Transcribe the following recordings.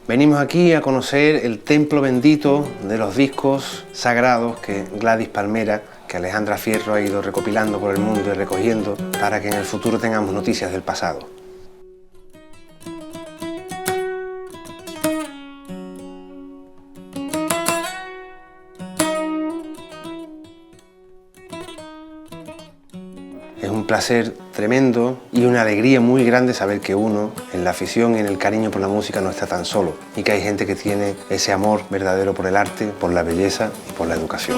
Venimos aquí a conocer el templo bendito de los discos sagrados que Gladys Palmera, que Alejandra Fierro ha ido recopilando por el mundo y recogiendo para que en el futuro tengamos noticias del pasado. Es un placer tremendo y una alegría muy grande saber que uno, en la afición y en el cariño por la música, no está tan solo y que hay gente que tiene ese amor verdadero por el arte, por la belleza y por la educación.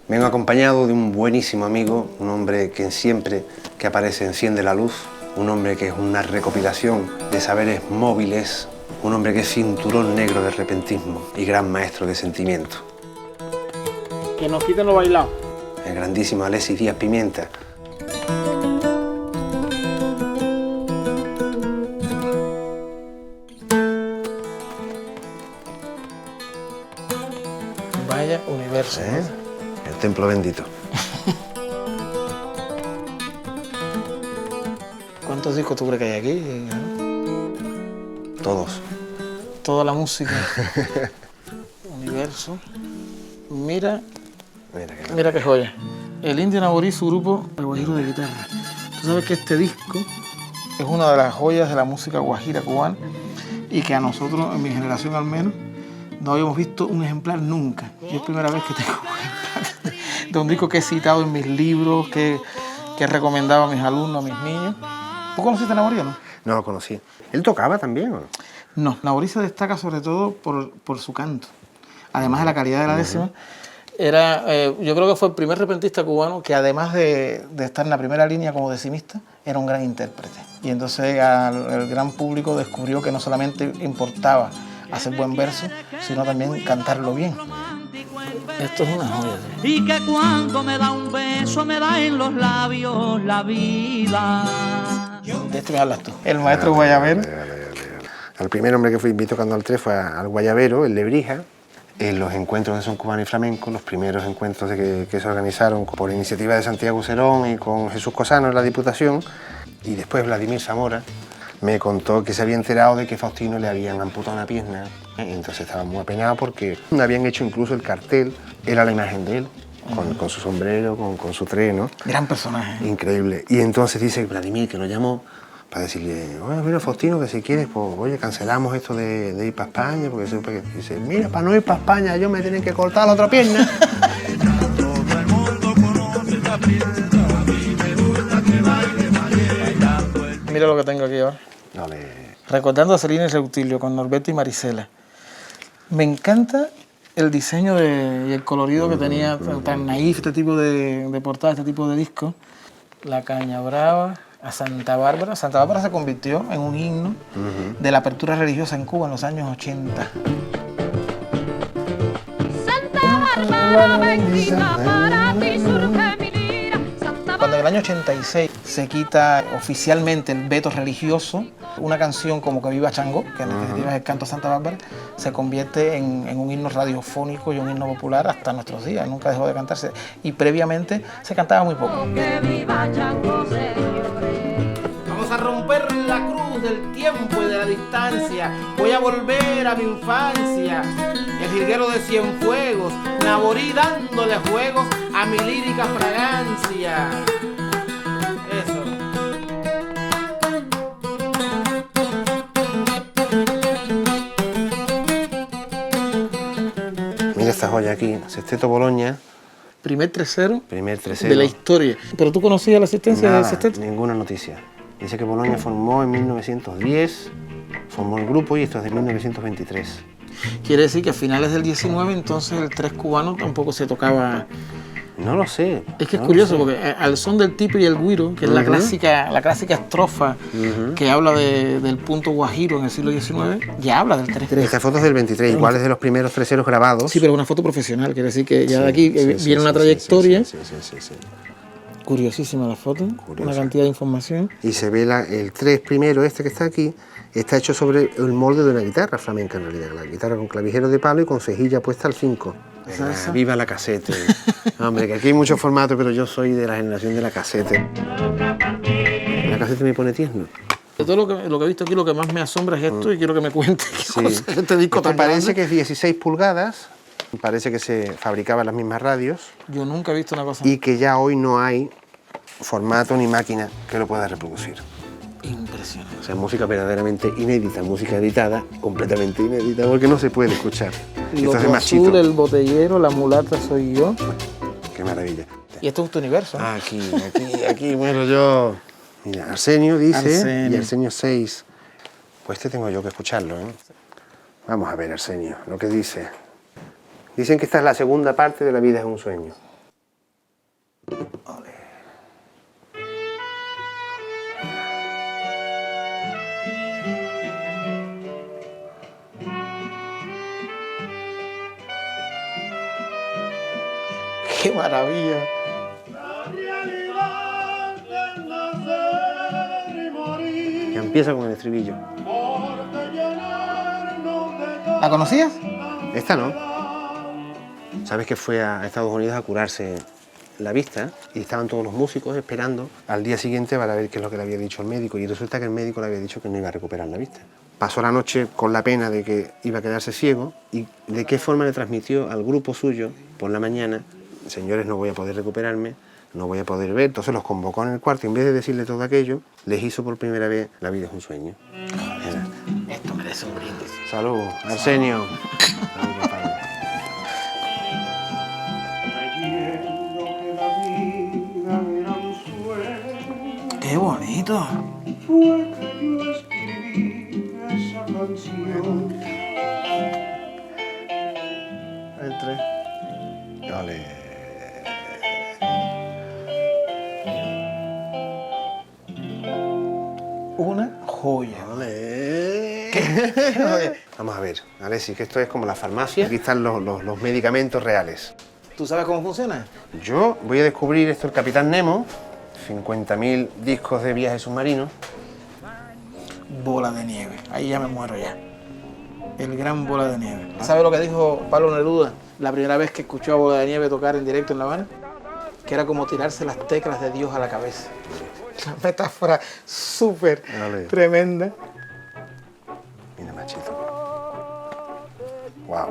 Vengo acompañado de un buenísimo amigo, un hombre que siempre que aparece enciende la luz, un hombre que es una recopilación de saberes móviles, un hombre que es cinturón negro de repentismo y gran maestro de sentimiento. Que nos quiten lo bailado. El grandísimo Alexis Díaz Pimienta. Vaya universo. El templo bendito. ¿Cuántos discos tú crees que hay aquí? Todos. Toda la música. Universo. Mira qué joya. El Indio Naborí, su grupo, el Guajiro de Guitarra. Tú sabes que este disco es una de las joyas de la música guajira cubana y que a nosotros, en mi generación al menos, no habíamos visto un ejemplar nunca. Yo es la primera vez que tengo un ejemplar de un disco que he citado en mis libros, que he recomendado a mis alumnos, a mis niños. ¿Tú conociste a Naborí o no? No lo conocí. ¿Él tocaba también o no? No, Naborí se destaca sobre todo por su canto. Además de la calidad de la décima, yo creo que fue el primer repentista cubano que además de estar en la primera línea como decimista, era un gran intérprete. Y entonces el gran público descubrió que no solamente importaba hacer buen verso, sino también cantarlo bien. Esto es una joya. Y que cuando me da un beso me da en los labios la vida. De este me hablas tú. El maestro guayabero. El primer hombre que fui invitado tocando al tres fue al guayabero, el Lebrija, en los encuentros de son cubano y flamenco, los primeros encuentros que se organizaron por iniciativa de Santiago Serón y con Jesús Cosano en la Diputación, y después Vladimir Zamora me contó que se había enterado de que Faustino le habían amputado una pierna, y entonces estaba muy apenado porque habían hecho incluso el cartel, era la imagen de él, con su sombrero, con su treno. Gran personaje. Increíble. Y entonces dice Vladimir, que nos llamó para decirle, oye, mira Faustino, que si quieres, pues oye, cancelamos esto de ir para España, porque dice, mira, para no ir para España yo me tienen que cortar la otra pierna. Mira lo que tengo aquí ahora. Dale. Recordando a Celina y Reutilio con Norberto y Marisela. Me encanta el diseño y el colorido que tenía tan naif este tipo de portada, este tipo de disco. La Caña Brava, a Santa Bárbara. Santa Bárbara se convirtió en un himno de la apertura religiosa en Cuba en los años 80. Santa Bárbara bendita, para ti surge mi lira. Cuando en el año 86 se quita oficialmente el veto religioso, una canción como Que Viva Changó, que en definitiva es el canto a Santa Bárbara, se convierte en un himno radiofónico y un himno popular hasta nuestros días. Nunca dejó de cantarse. Y previamente se cantaba muy poco. Que viva Changó, señores. Vamos a romper la cruz del tiempo y de la distancia. Voy a volver a mi infancia. El jilguero de Cienfuegos, Naborí dándole juegos a mi lírica fragancia. Eso. Mira esta joya aquí, Sexteto Bologna. Primer tercero De la historia. ¿Pero tú conocías la existencia del sexteto? Ninguna noticia. Dice que Bologna formó en 1910, formó el grupo y esto es de 1923. Quiere decir que a finales del 19 entonces el tres cubano tampoco se tocaba. No lo sé. Es que es curioso porque al son del tipi y el güiro, que es la clásica estrofa que habla del punto guajiro en el siglo XIX, ya habla del tres. Esta foto es del 23, igual es de los primeros treseros grabados. Sí, pero una foto profesional, quiere decir que ya de aquí viene una trayectoria. Sí. Curiosísima la foto, Curiosa. una cantidad de información. Y se ve el 3 primero, este que está aquí, está hecho sobre el molde de una guitarra flamenca en realidad. La guitarra con clavijero de palo y con cejilla puesta al 5. ¿Salsa? Viva la casete. Hombre, que aquí hay muchos formatos, pero yo soy de la generación de la casete. La casete me pone tierno. De todo lo que he visto aquí, lo que más me asombra es esto y quiero que me cuente qué cosa es este disco tan parece grande. que es 16 pulgadas, parece que se fabricaba en las mismas radios Yo nunca he visto una cosa y que ya hoy no hay formato ni máquina que lo pueda reproducir. impresionante. O sea, música verdaderamente inédita, música editada, completamente inédita, porque no se puede escuchar. Esto es de Loco Machito. Azul, El Botellero, La Mulata Soy Yo. Qué maravilla. Y esto es tu universo, ¿no? Aquí muero yo. Mira, Arsenio dice, Arsenio. y Arsenio 6. Pues este tengo yo que escucharlo, ¿eh? Vamos a ver, Arsenio, lo que dice. Dicen que esta es la segunda parte de La vida es un sueño. Ole. ¡Qué maravilla! Ya empieza con el estribillo. ¿La conocías? Esta no. Sabes que fue a Estados Unidos a curarse la vista y estaban todos los músicos esperando al día siguiente para ver qué es lo que le había dicho el médico, y resulta que el médico le había dicho que no iba a recuperar la vista. Pasó la noche con la pena de que iba a quedarse ciego, y de qué forma le transmitió al grupo suyo por la mañana: señores, no voy a poder recuperarme, no voy a poder ver. Entonces los convocó en el cuarto y en vez de decirle todo aquello, les hizo por primera vez La vida es un sueño. Esto merece un brindis. Salud, Arsenio. Salud, compadre. ¡Qué bonito! Fue que yo escribí esa canción. El 3. Ole. Una joya. Ole. Vamos a ver, Alexis, que esto es como la farmacia. Aquí están los medicamentos reales. ¿Tú sabes cómo funciona? Yo voy a descubrir esto, el Capitán Nemo, 50.000 discos de viajes submarinos. Bola de nieve. Ahí ya me muero ya. El gran Bola de Nieve. ¿Sabe lo que dijo Pablo Neruda la primera vez que escuchó a Bola de Nieve tocar en directo en La Habana? Que era como tirarse las teclas de Dios a la cabeza. Una metáfora súper Vale. tremenda. Mira, Machito. Wow.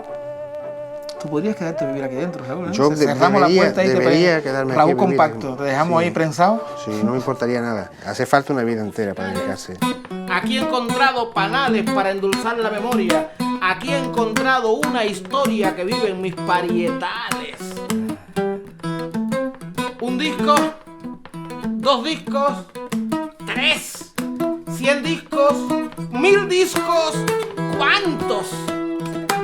Tú podrías quedarte a vivir aquí dentro, Raúl, ¿no? Yo Cerramos la puerta y debería te quedarme aquí Raúl a vivir. compacto. Te dejamos Sí. ahí prensado. Sí, no me importaría nada. Hace falta una vida entera para dedicarse. Aquí he encontrado panales para endulzar la memoria. Aquí he encontrado una historia que vive en mis parietales. Un disco, 2 discos, 3, 100 discos, 1000 discos, ¿cuántos?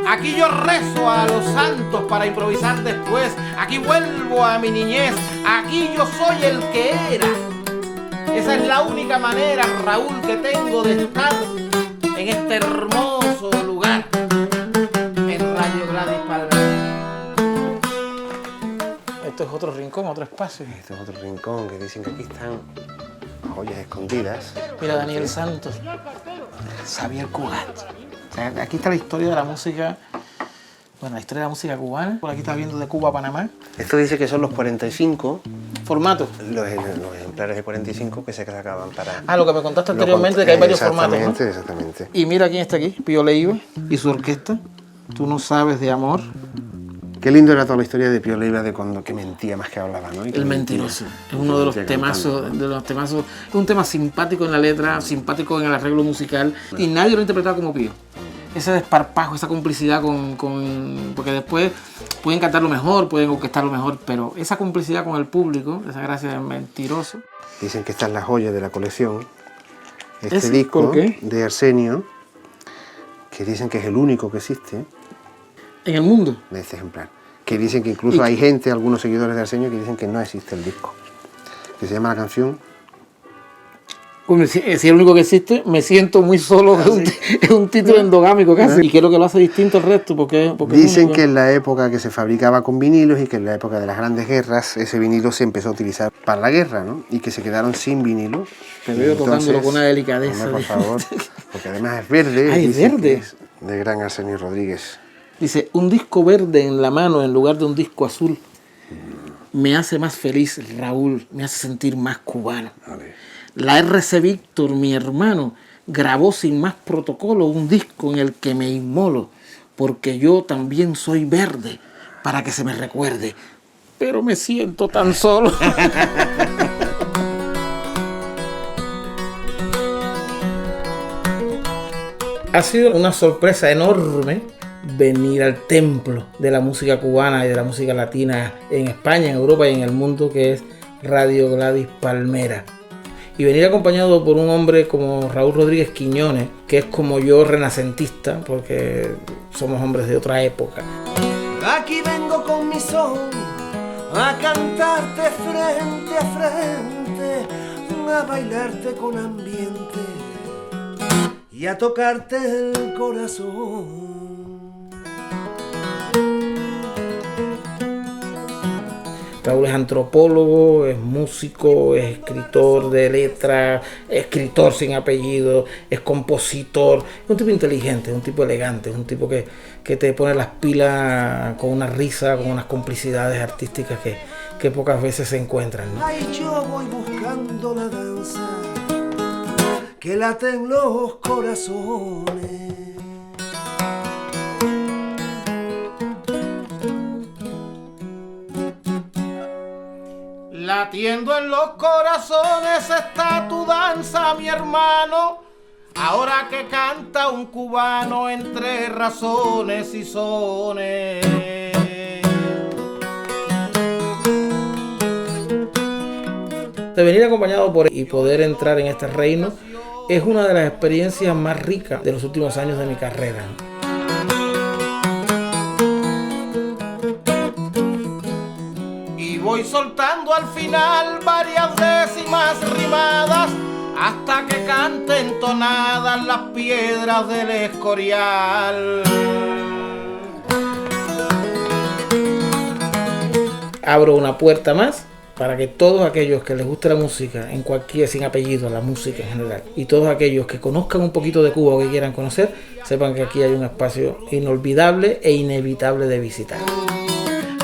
Aquí yo rezo a los santos para improvisar después. Aquí vuelvo a mi niñez. Aquí yo soy el que era. Esa es la única manera, Raúl, que tengo de estar en este hermoso lugar. En Radio Gladys Palmera. Esto es otro rincón, otro espacio. Este es otro rincón que dicen que aquí están joyas escondidas. Mira, Daniel Santos, Xavier Cugat. O sea, aquí está la historia de la música, bueno, la historia de la música cubana. Por aquí está viendo de Cuba a Panamá. Esto dice que son los 45, Formato. los ejemplares de 45 que se sacaban para... Ah, lo que me contaste anteriormente, que hay varios formatos, ¿no? Exactamente. Y mira quién está aquí, Pío Leiva y su orquesta. Tú no sabes de amor. Qué lindo era toda la historia de Pío Leiva, de cuando que mentía más que hablaba, ¿no? Y que El mentía. mentiroso. Es uno de los Mentía cantando. temazos. Es un tema simpático en la letra, simpático en el arreglo musical. Y nadie lo ha interpretado como Pío. Ese desparpajo, esa complicidad porque después pueden cantarlo mejor, pueden orquestarlo mejor, pero esa complicidad con el público, esa gracia del mentiroso. Dicen que esta es la joya de la colección. Este ¿Ese? disco ¿Por qué? de Arsenio, que dicen que es el único que existe, En el mundo. de este ejemplar. Que dicen que incluso hay gente, algunos seguidores de Arsenio, que dicen que no existe el disco. Que se llama la canción Pues si es el único que existe, me siento muy solo, es un título endogámico casi. ¿Y qué es lo que lo hace distinto al resto? Porque Dicen que en la época que se fabricaba con vinilos y que en la época de las grandes guerras ese vinilo se empezó a utilizar para la guerra, ¿no? Y que se quedaron sin vinilo. Te veo tocándolo con una delicadeza. Hombre, por favor, porque además es verde. Ah, es verde. Es de gran Arsenio Rodríguez. Dice, un disco verde en la mano en lugar de un disco azul me hace más feliz, Raúl, me hace sentir más cubano. Vale. La RC Víctor, mi hermano, grabó sin más protocolo un disco en el que me inmolo, porque yo también soy verde, para que se me recuerde, pero me siento tan solo. Ha sido una sorpresa enorme venir al templo de la música cubana y de la música latina en España, en Europa y en el mundo, que es Radio Gladys Palmera. Y venir acompañado por un hombre como Raúl Rodríguez Quiñones, que es como yo, renacentista, porque somos hombres de otra época. Aquí vengo con mi son a cantarte frente a frente, a bailarte con ambiente y a tocarte el corazón. Raúl es antropólogo, es músico, es escritor de letras, escritor sin apellido, es compositor, es un tipo inteligente, es un tipo elegante, es un tipo que te pone las pilas con una risa, con unas complicidades artísticas que pocas veces se encuentran, ¿no? Ay, yo voy buscando la danza que late en los corazones. Latiendo en los corazones está tu danza, mi hermano. Ahora que canta un cubano entre razones y sones. De venir acompañado por y poder entrar en este reino es una de las experiencias más ricas de los últimos años de mi carrera, ¿no? Voy soltando al final varias décimas rimadas hasta que cante entonadas las piedras del Escorial. Abro una puerta más para que todos aquellos que les guste la música, en cualquier, sin apellido, la música en general, y todos aquellos que conozcan un poquito de Cuba o que quieran conocer, sepan que aquí hay un espacio inolvidable e inevitable de visitar.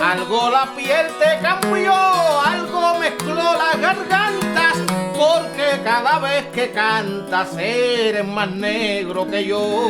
Algo la piel te cambió, algo mezcló las gargantas, porque cada vez que cantas eres más negro que yo.